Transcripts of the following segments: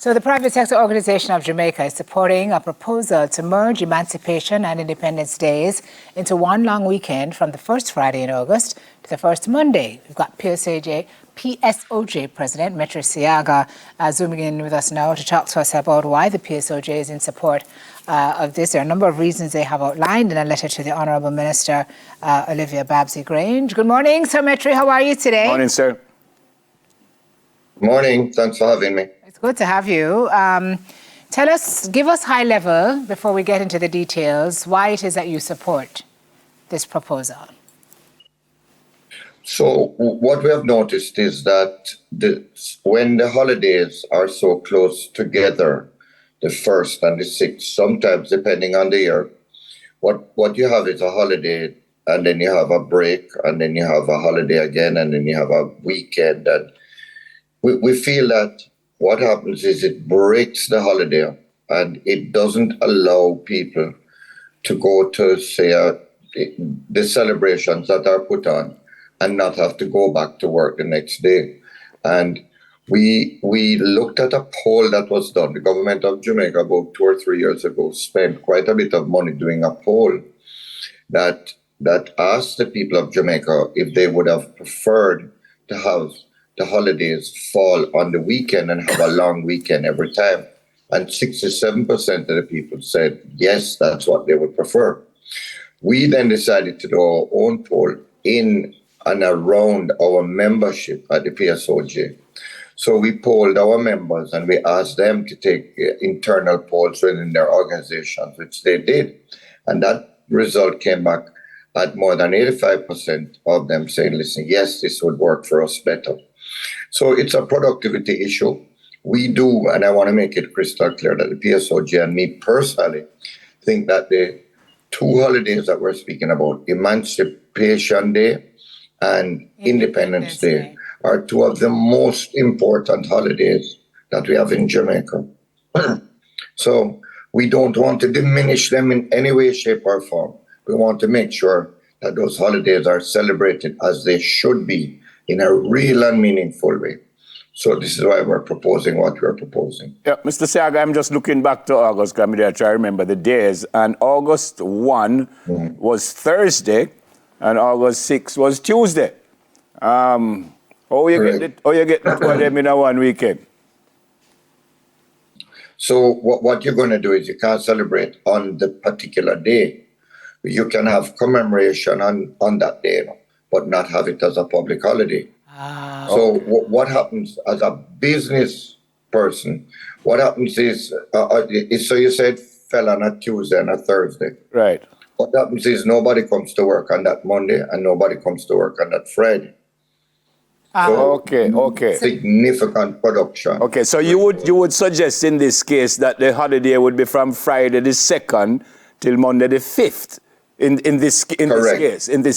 So the private sector organization of Jamaica is supporting a proposal to merge Emancipation and Independence Days into one long weekend from the first Friday in August to the first Monday. We've got PSOJ President Metro Siaga zooming in with us now to talk to us about why the PSOJ is in support of this. There are a number of reasons they have outlined in a letter to the Honourable Minister Olivia Babsy-Grange. Good morning, Sir Metro. How are you today? Morning, sir. Morning. Thanks for having me. It's good to have you. Give us high level, before we get into the details, why it is that you support this proposal. So what we have noticed is that when the holidays are so close together, the 1st and the 6th, sometimes depending on the year, what you have is a holiday, and then you have a break, and then you have a holiday again, and then you have a weekend. And we feel that what happens is it breaks the holiday and it doesn't allow people to go to, say, the celebrations that are put on and not have to go back to work the next day. And we looked at a poll that was done. The government of Jamaica about 2 or 3 years ago spent quite a bit of money doing a poll that asked the people of Jamaica if they would have preferred to have the holidays fall on the weekend and have a long weekend every time. And 67% of the people said, yes, that's what they would prefer. We then decided to do our own poll in and around our membership at the PSOJ. So we polled our members and we asked them to take internal polls within their organizations, which they did. And that result came back at more than 85% of them saying, listen, yes, this would work for us better. So it's a productivity issue. We do, and I want to make it crystal clear that the PSOJ and me personally think that the 2 holidays that we're speaking about, Emancipation Day and Independence Day, are 2 of the most important holidays that we have in Jamaica. So we don't want to diminish them in any way, shape, or form. We want to make sure that those holidays are celebrated as they should be, in a real and meaningful way. So this is why we're proposing what we're proposing. Yeah, Mr. Siaga, I'm just looking back to August, because I'm there to remember the days. And August 1 was Thursday, and August 6 was Tuesday. How you get the 2 of them in a one weekend? So what you're going to do is you can't celebrate on the particular day. You can have commemoration on that day, but not have it as a public holiday. So what happens as a business person, what happens is, so you said fell on a Tuesday and a Thursday. Right. What happens is nobody comes to work on that Monday and nobody comes to work on that Friday. So Okay. Significant production. Okay, so you would suggest in this case that the holiday would be from Friday the 2nd till Monday the 5th in this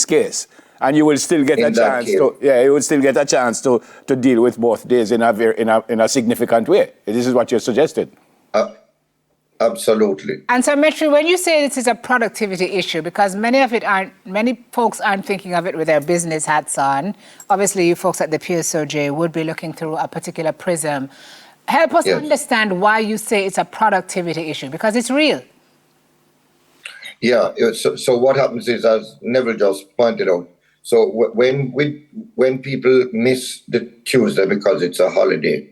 case. And you will still get you will still get a chance to deal with both days in a significant way. This is what you're suggesting. Absolutely. And so, Metro, when you say this is a productivity issue, because many folks aren't thinking of it with their business hats on. Obviously, you folks at the PSOJ would be looking through a particular prism. Help us understand why you say it's a productivity issue, because it's real. Yeah. So what happens is, as Neville just pointed out, so when people miss the Tuesday because it's a holiday,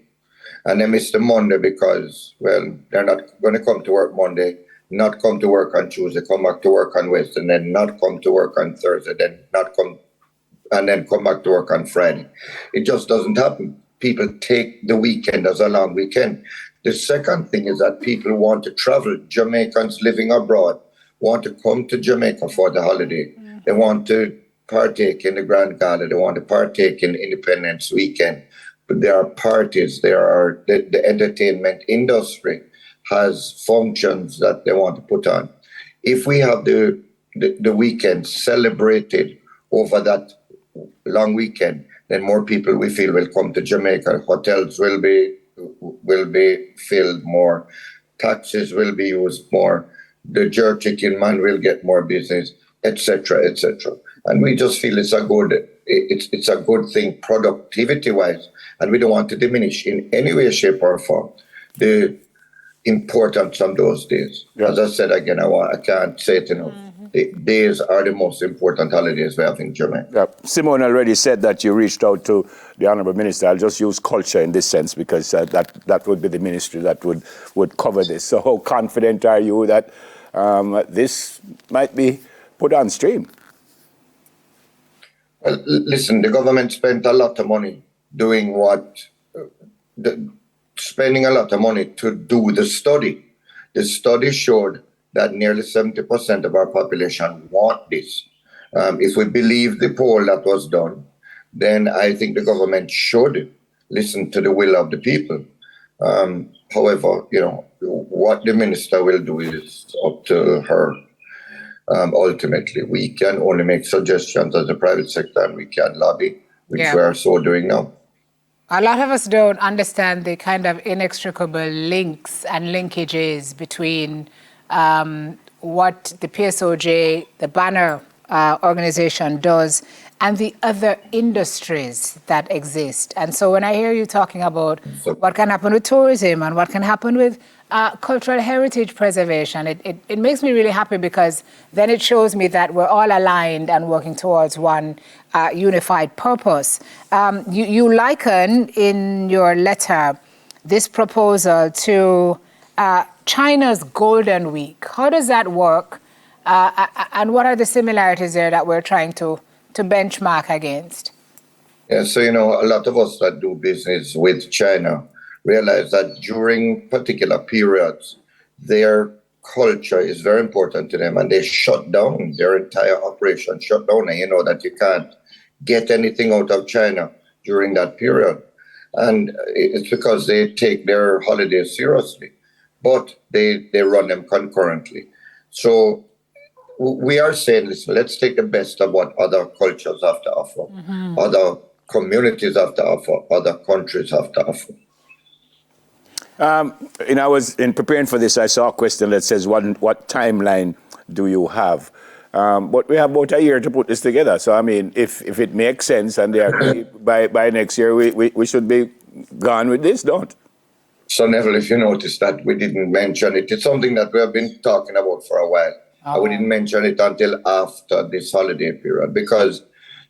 and they miss the Monday because, well, they're not going to come to work Monday, not come to work on Tuesday, come back to work on Wednesday, and then not come to work on Thursday, then come back to work on Friday. It just doesn't happen. People take the weekend as a long weekend. The second thing is that people want to travel. Jamaicans living abroad want to come to Jamaica for the holiday. They want to partake in the Grand Gala. They want to partake in Independence Weekend. But there are parties. The entertainment industry has functions that they want to put on. If we have the weekend celebrated over that long weekend, then more people, we feel, will come to Jamaica. Hotels will be filled more. Taxis will be used more. The jerk chicken man will get more business, etc., etc. And we just feel it's a good thing productivity-wise, and we don't want to diminish in any way, shape, or form the importance of those days. Yeah. As I said again, I can't say it enough. The days are the most important holidays we have in Jamaica. Yeah. Simone already said that you reached out to the Honourable Minister. I'll just use culture in this sense because that would be the ministry that would cover this. So how confident are you that this might be put on stream? Well, listen, the government spent a lot of money doing spending a lot of money to do the study. The study showed that nearly 70% of our population want this. If we believe the poll that was done, then I think the government should listen to the will of the people. However, what the minister will do is up to her. Ultimately, we can only make suggestions as the private sector, and we can lobby, which we are so doing now. A lot of us don't understand the kind of inextricable links and linkages between what the PSOJ, the banner organization, does and the other industries that exist. And so when I hear you talking about what can happen with tourism and what can happen with cultural heritage preservation, it makes me really happy because then it shows me that we're all aligned and working towards one unified purpose. You liken in your letter this proposal to China's Golden Week. How does that work? And what are the similarities there that we're trying to benchmark against? Yeah, so, a lot of us that do business with China realize that during particular periods, their culture is very important to them, and they shut down their entire operation, shut down, and you know that you can't get anything out of China during that period. And it's because they take their holidays seriously, but they run them concurrently. So we are saying, listen, let's take the best of what other cultures have to offer, other communities have to offer, other countries have to offer. I was in preparing for this, I saw a question that says, what timeline do you have? But we have about a year to put this together. So, I mean, if it makes sense and they agree by next year, we should be gone with this, don't? So, Neville, if you notice that we didn't mention it, it's something that we have been talking about for a while. We didn't mention it until after this holiday period because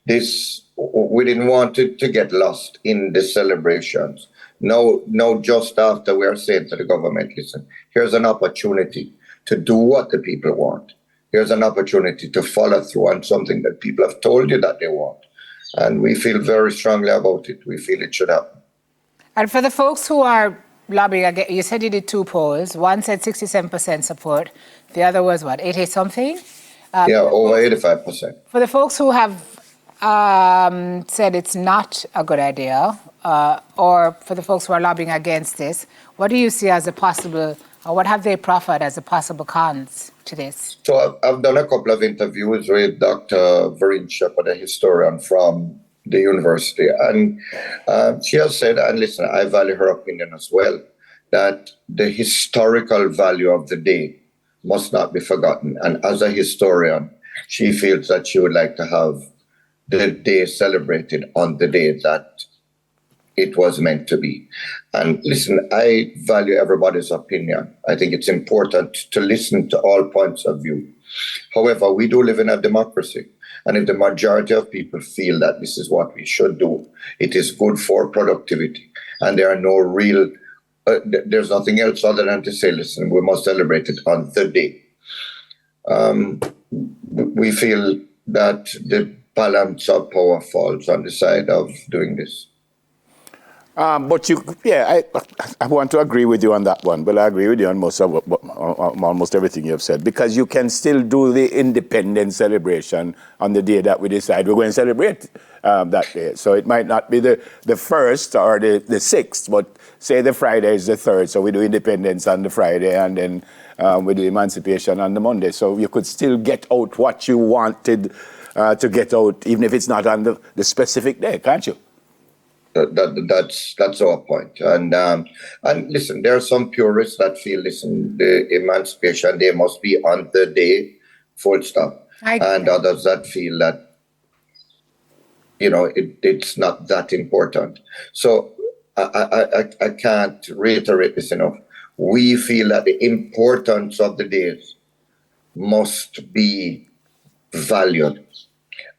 we didn't want it to get lost in the celebrations. No, just after we are saying to the government, listen, here's an opportunity to do what the people want. Here's an opportunity to follow through on something that people have told you that they want. And we feel very strongly about it. We feel it should happen. And for the folks who are lobbying, you said you did two polls. One said 67% support. The other was what, 80-something? Over 85%. For the folks who have said it's not a good idea, or for the folks who are lobbying against this, what do you see as a possible, or what have they proffered as a possible cons to this? So I've done a couple of interviews with Dr. Vereen Shepherd, a historian from the university, and she has said, and listen, I value her opinion as well, that the historical value of the day must not be forgotten. And as a historian, she feels that she would like to have the day celebrated on the day that it was meant to be. And listen, I value everybody's opinion. I think it's important to listen to all points of view. However, we do live in a democracy. And if the majority of people feel that this is what we should do, it is good for productivity. And there are no real, there's nothing else other than to say, listen, we must celebrate it on the day. We feel that the balance of power falls on the side of doing this. But I want to agree with you on that one. But I agree with you on almost everything you have said, because you can still do the independence celebration on the day that we decide we're going to celebrate that day. So it might not be the 1st or the 6th, but say the Friday is the 3rd. So we do independence on the Friday, and then we do emancipation on the Monday. So you could still get out what you wanted to get out, even if it's not on the specific day, can't you? That's our point. And listen, there are some purists that feel, listen, the Emancipation Day must be on the day, full stop. And others that feel that, it's not that important. So I can't reiterate this enough. We feel that the importance of the days must be valued,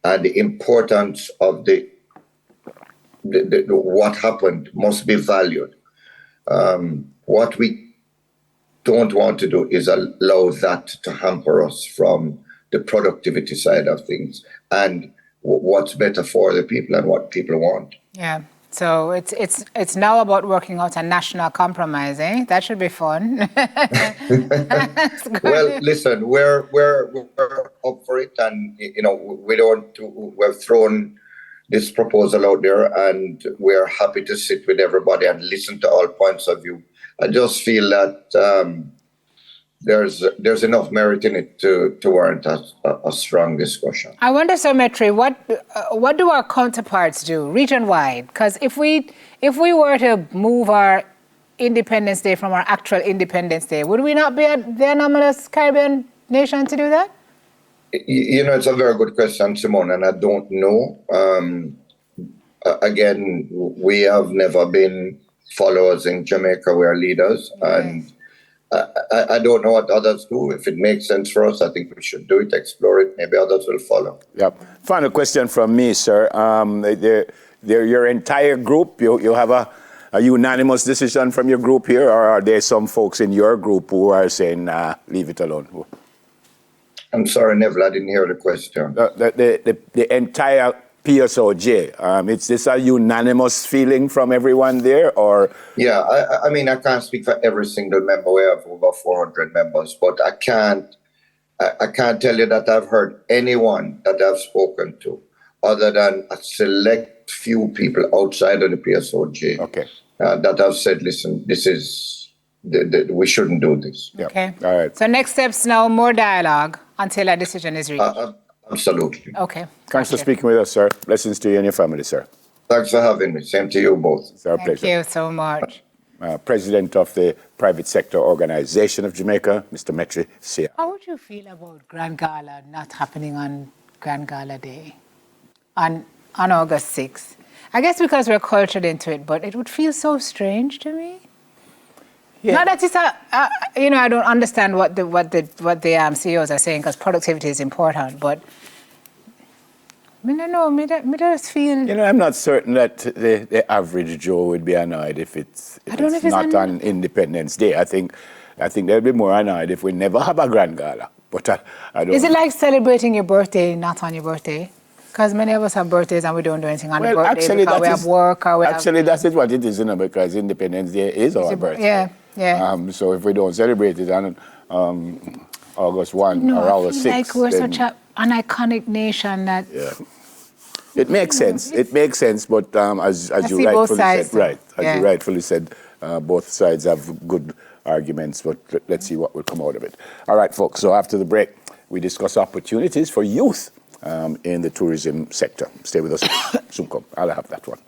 and the importance of the what happened must be valued. What we don't want to do is allow that to hamper us from the productivity side of things and what's better for the people and what people want. Yeah. So it's now about working out a national compromise, eh? That should be fun. Well, listen, we're up for it, and we've thrown this proposal out there, and we're happy to sit with everybody and listen to all points of view. I just feel that there's enough merit in it to warrant a strong discussion. I wonder, Sir Metri, what do our counterparts do region-wide? Because if we were to move our Independence Day from our actual Independence Day, would we not be the anomalous Caribbean nation to do that? It's a very good question, Simone, and I don't know. Again, we have never been followers in Jamaica. We are leaders, and I don't know what others do. If it makes sense for us, I think we should do it, explore it. Maybe others will follow. Yep. Final question from me, sir. Your entire group, you have a unanimous decision from your group here, or are there some folks in your group who are saying, leave it alone? I'm sorry, Neville, I didn't hear the question. The entire PSOJ, is this a unanimous feeling from everyone there, or? Yeah, I mean, I can't speak for every single member. We have over 400 members, but I can't tell you that I've heard anyone that I've spoken to, other than a select few people outside of the PSOJ, that have said, listen, this is, we shouldn't do this. Yep. Okay. All right. So next steps now, more dialogue until a decision is reached. Absolutely. Okay. Thanks for speaking with us, sir. Blessings to you and your family, sir. Thanks for having me. Same to you both. It's our pleasure. Thank you so much. President of the Private Sector Organization of Jamaica, Mr. Metri Sia. How would you feel about Grand Gala not happening on Grand Gala Day, on August 6th? I guess because we're cultured into it, but it would feel so strange to me. Yeah. Not that it's I don't understand what the CEOs are saying, because productivity is important, but I don't know, me just feel... I'm not certain that the average Joe would be annoyed if it's not on Independence Day. I think they'd be more annoyed if we never have a Grand Gala. But I don't... Is it like celebrating your birthday not on your birthday? Because many of us have birthdays and we don't do anything on the birthday because we have work or we Actually, that's what it is, because Independence Day is our birthday. Yeah. So if we don't celebrate it on August 1 or August 6, like we're such an iconic nation that... Yeah. It makes sense. It makes sense, but as you rightfully said, right? As you rightfully said, both sides have good arguments, but let's see what will come out of it. All right, folks. So after the break, we discuss opportunities for youth in the tourism sector. Stay with us. Soon come. I'll have that one.